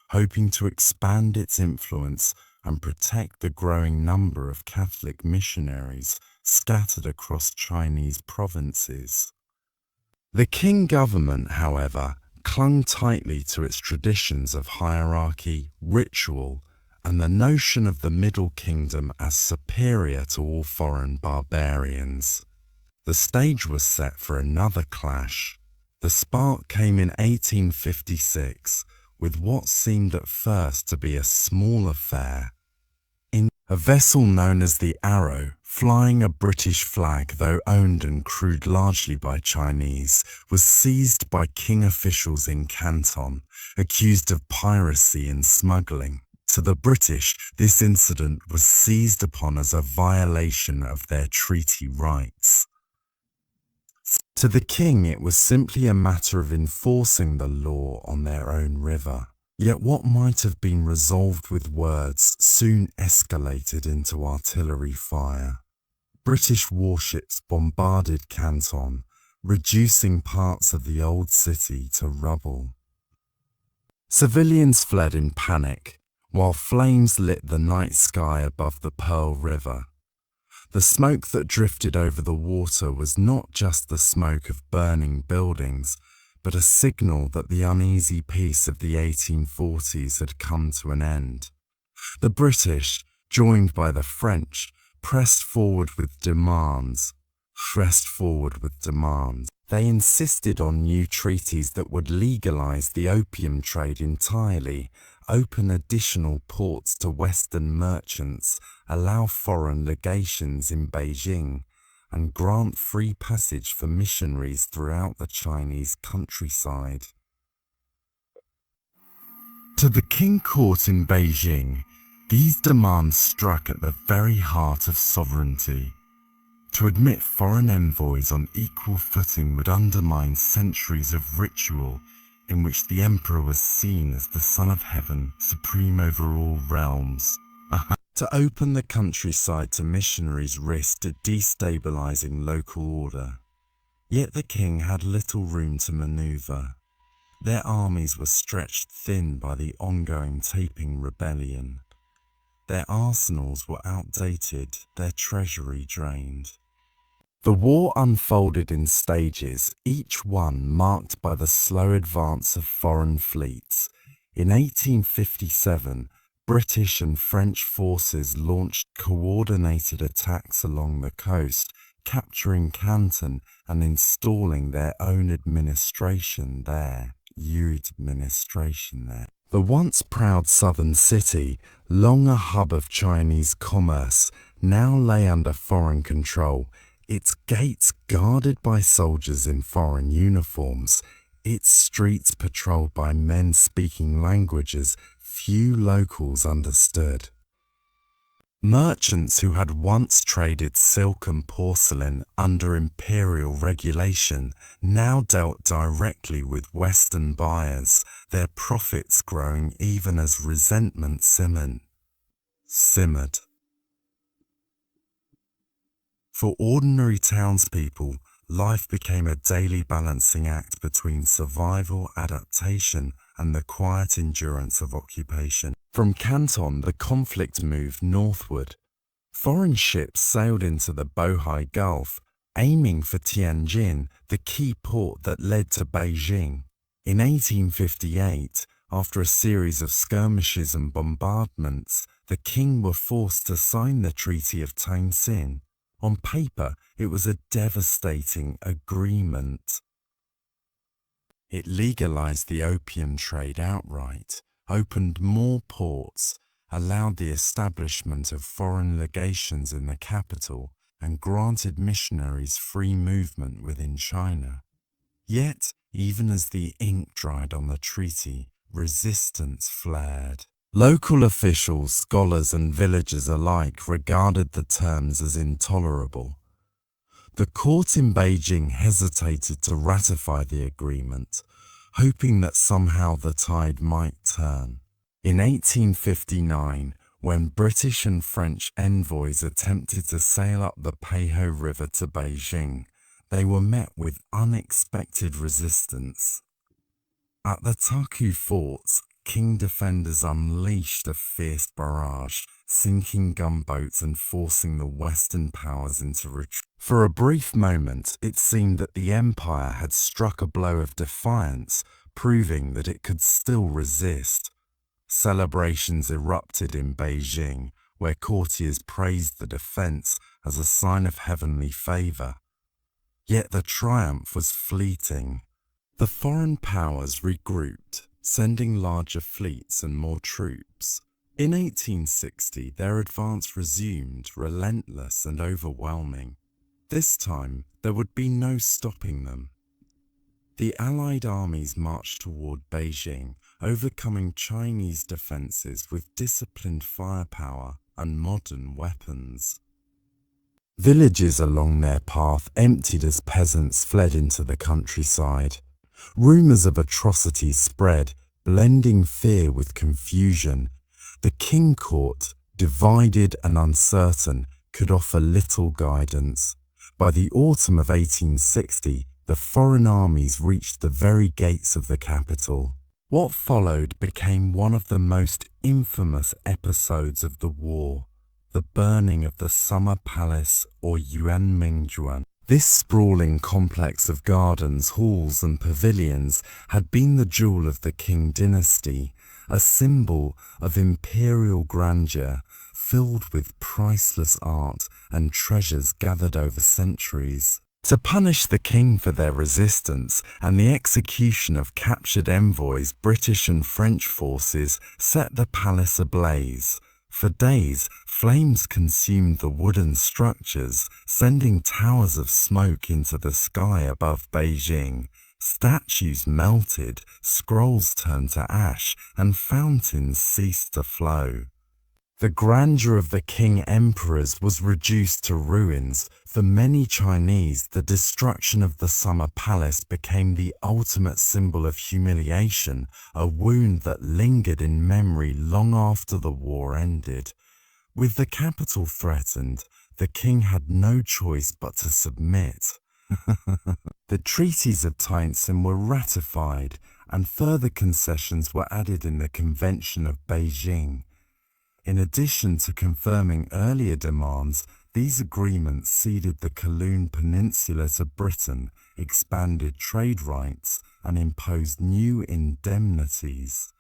Speaker 1: hoping to expand its influence and protect the growing number of Catholic missionaries scattered across Chinese provinces. The Qing government, however, clung tightly to its traditions of hierarchy, ritual, and the notion of the Middle Kingdom as superior to all foreign barbarians. The stage was set for another clash. The spark came in 1856, with what seemed at first to be a small affair. A vessel known as the Arrow, flying a British flag though owned and crewed largely by Chinese, was seized by Qing officials in Canton, accused of piracy and smuggling. To the British, this incident was seized upon as a violation of their treaty rights. To the King, it was simply a matter of enforcing the law on their own river. Yet what might have been resolved with words soon escalated into artillery fire. British warships bombarded Canton, reducing parts of the old city to rubble. Civilians fled in panic, while flames lit the night sky above the Pearl River. The smoke that drifted over the water was not just the smoke of burning buildings, but a signal that the uneasy peace of the 1840s had come to an end. The British, joined by the French, pressed forward with demands. They insisted on new treaties that would legalize the opium trade entirely, open additional ports to Western merchants, allow foreign legations in Beijing, and grant free passage for missionaries throughout the Chinese countryside. To the Qing court in Beijing, these demands struck at the very heart of sovereignty. To admit foreign envoys on equal footing would undermine centuries of ritual in which the emperor was seen as the son of heaven, supreme over all realms. To open the countryside to missionaries risked destabilizing local order. Yet the king had little room to maneuver. Their armies were stretched thin by the ongoing Taiping rebellion. Their arsenals were outdated, their treasury drained. The war unfolded in stages, each one marked by the slow advance of foreign fleets. In 1857, British and French forces launched coordinated attacks along the coast, capturing Canton and installing their own administration there. The once proud southern city, long a hub of Chinese commerce, now lay under foreign control, its gates guarded by soldiers in foreign uniforms, its streets patrolled by men speaking languages few locals understood. Merchants who had once traded silk and porcelain under imperial regulation now dealt directly with Western buyers, their profits growing even as resentment simmered. For ordinary townspeople, life became a daily balancing act between survival, adaptation, and the quiet endurance of occupation. From Canton, the conflict moved northward. Foreign ships sailed into the Bohai Gulf, aiming for Tianjin, the key port that led to Beijing. In 1858, after a series of skirmishes and bombardments, the Qing were forced to sign the Treaty of Tangxin. On paper, it was a devastating agreement. It legalized the opium trade outright, opened more ports, allowed the establishment of foreign legations in the capital, and granted missionaries free movement within China. Yet, even as the ink dried on the treaty, resistance flared. Local officials, scholars, and villagers alike regarded the terms as intolerable. The court in Beijing hesitated to ratify the agreement, hoping that somehow the tide might turn. In 1859, when British and French envoys attempted to sail up the Peiho River to Beijing, they were met with unexpected resistance. At the Taku forts, Qing defenders unleashed a fierce barrage, sinking gunboats and forcing the Western powers into retreat. For a brief moment, it seemed that the empire had struck a blow of defiance, proving that it could still resist. Celebrations erupted in Beijing, where courtiers praised the defense as a sign of heavenly favor. Yet the triumph was fleeting. The foreign powers regrouped, sending larger fleets and more troops. In 1860, their advance resumed, relentless and overwhelming. This time, there would be no stopping them. The Allied armies marched toward Beijing, overcoming Chinese defenses with disciplined firepower and modern weapons. Villages along their path emptied as peasants fled into the countryside. Rumors of atrocities spread, blending fear with confusion. The Qing court, divided and uncertain, could offer little guidance. By the autumn of 1860, the foreign armies reached the very gates of the capital. What followed became one of the most infamous episodes of the war, the burning of the Summer Palace or Yuanmingjuan. This sprawling complex of gardens, halls and pavilions had been the jewel of the Qing dynasty, a symbol of imperial grandeur, filled with priceless art and treasures gathered over centuries. To punish the Qing for their resistance and the execution of captured envoys, British and French forces set the palace ablaze. For days, flames consumed the wooden structures, sending towers of smoke into the sky above Beijing. Statues melted, scrolls turned to ash, and fountains ceased to flow. The grandeur of the Qing emperors was reduced to ruins. For many Chinese, the destruction of the Summer Palace became the ultimate symbol of humiliation, a wound that lingered in memory long after the war ended. With the capital threatened, the Qing had no choice but to submit. The treaties of Canton were ratified, and further concessions were added in the Convention of Beijing. In addition to confirming earlier demands, these agreements ceded the Kowloon Peninsula to Britain, expanded trade rights, and imposed new indemnities.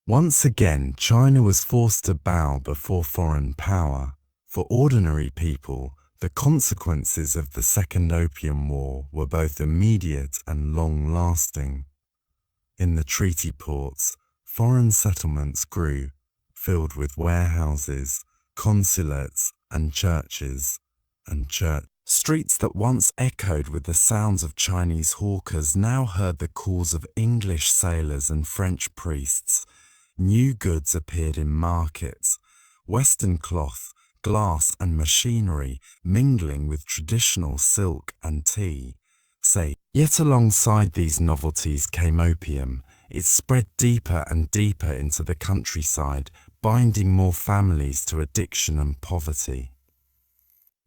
Speaker 1: Once again, China was forced to bow before foreign power. For ordinary people, the consequences of the Second Opium War were both immediate and long-lasting. In the treaty ports, foreign settlements grew, filled with warehouses, consulates, and churches, streets that once echoed with the sounds of Chinese hawkers now heard the calls of English sailors and French priests. New goods appeared in markets, Western cloth, glass, and machinery mingling with traditional silk and tea. Yet alongside these novelties came opium. It spread deeper and deeper into the countryside, binding more families to addiction and poverty.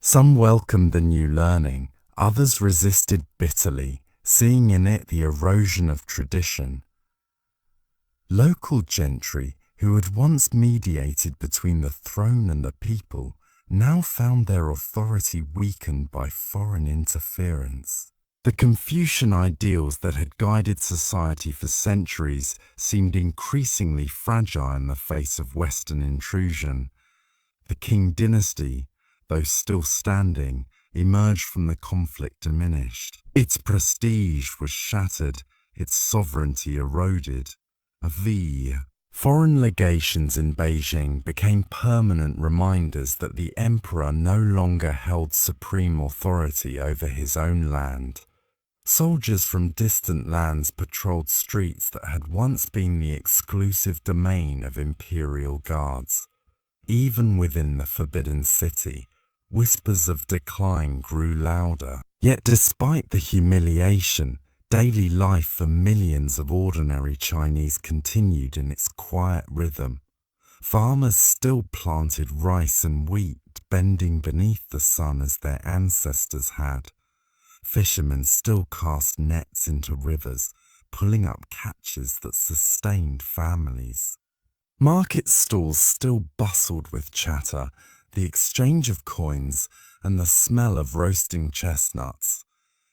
Speaker 1: Some welcomed the new learning, others resisted bitterly, seeing in it the erosion of tradition. Local gentry, who had once mediated between the throne and the people, now found their authority weakened by foreign interference. The Confucian ideals that had guided society for centuries seemed increasingly fragile in the face of Western intrusion. The Qing dynasty, though still standing, emerged from the conflict diminished. Its prestige was shattered, its sovereignty eroded. Foreign legations in Beijing became permanent reminders that the emperor no longer held supreme authority over his own land. Soldiers from distant lands patrolled streets that had once been the exclusive domain of imperial guards. Even within the Forbidden City, whispers of decline grew louder. Yet despite the humiliation, daily life for millions of ordinary Chinese continued in its quiet rhythm. Farmers still planted rice and wheat, bending beneath the sun as their ancestors had. Fishermen still cast nets into rivers, pulling up catches that sustained families. Market stalls still bustled with chatter, the exchange of coins, and the smell of roasting chestnuts.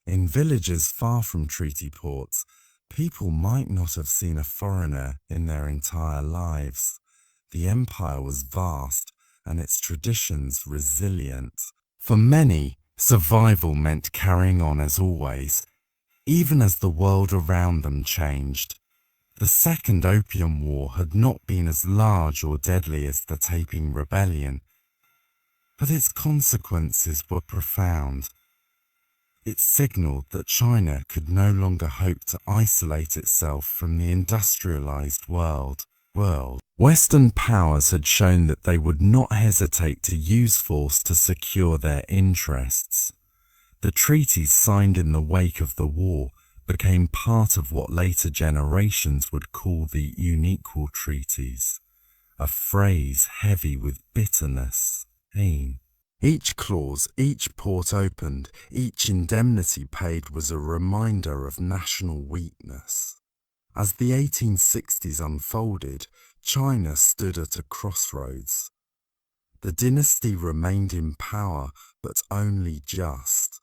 Speaker 1: In villages far from treaty ports, people might not have seen a foreigner in their entire lives. The empire was vast, and its traditions resilient. For many, survival meant carrying on as always, even as the world around them changed. The Second Opium War had not been as large or deadly as the Taiping Rebellion, but its consequences were profound. It signaled that China could no longer hope to isolate itself from the industrialized world. Western powers had shown that they would not hesitate to use force to secure their interests. The treaties signed in the wake of the war became part of what later generations would call the Unequal Treaties, a phrase heavy with bitterness, pain. Each clause, each port opened, each indemnity paid was a reminder of national weakness. As the 1860s unfolded, China stood at a crossroads. The dynasty remained in power, but only just.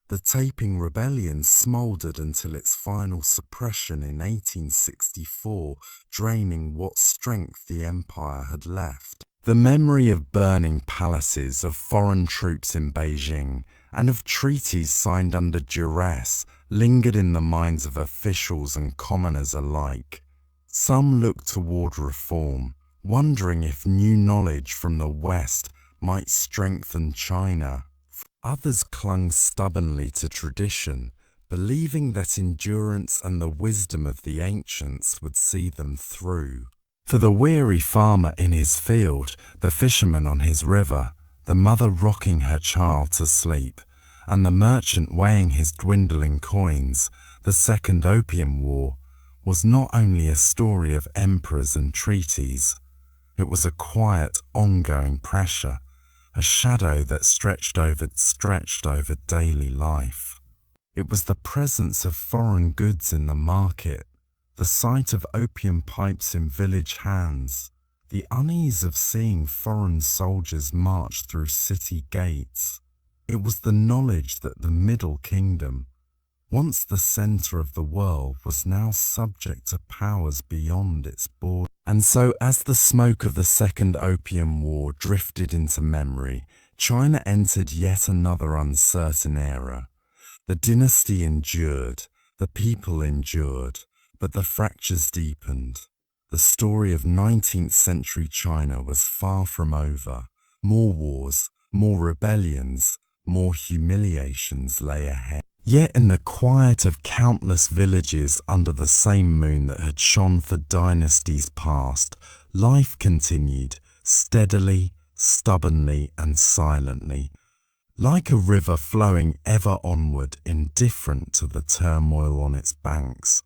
Speaker 1: The Taiping Rebellion smouldered until its final suppression in 1864, draining what strength the empire had left. The memory of burning palaces, of foreign troops in Beijing, and of treaties signed under duress lingered in the minds of officials and commoners alike. Some looked toward reform, wondering if new knowledge from the West might strengthen China. Others clung stubbornly to tradition, believing that endurance and the wisdom of the ancients would see them through. For the weary farmer in his field, the fisherman on his river, the mother rocking her child to sleep, and the merchant weighing his dwindling coins, the Second Opium War was not only a story of emperors and treaties. It was a quiet, ongoing pressure, a shadow that stretched over daily life. It was the presence of foreign goods in the market, the sight of opium pipes in village hands, the unease of seeing foreign soldiers march through city gates. It was the knowledge that the Middle Kingdom, once the center of the world, was now subject to powers beyond its borders. And so, as the smoke of the Second Opium War drifted into memory, China entered yet another uncertain era. The dynasty endured, the people endured, but the fractures deepened. The story of 19th century China was far from over. More wars, more rebellions, more humiliations lay ahead. Yet in the quiet of countless villages under the same moon that had shone for dynasties past, life continued, steadily, stubbornly and silently, like a river flowing ever onward, indifferent to the turmoil on its banks.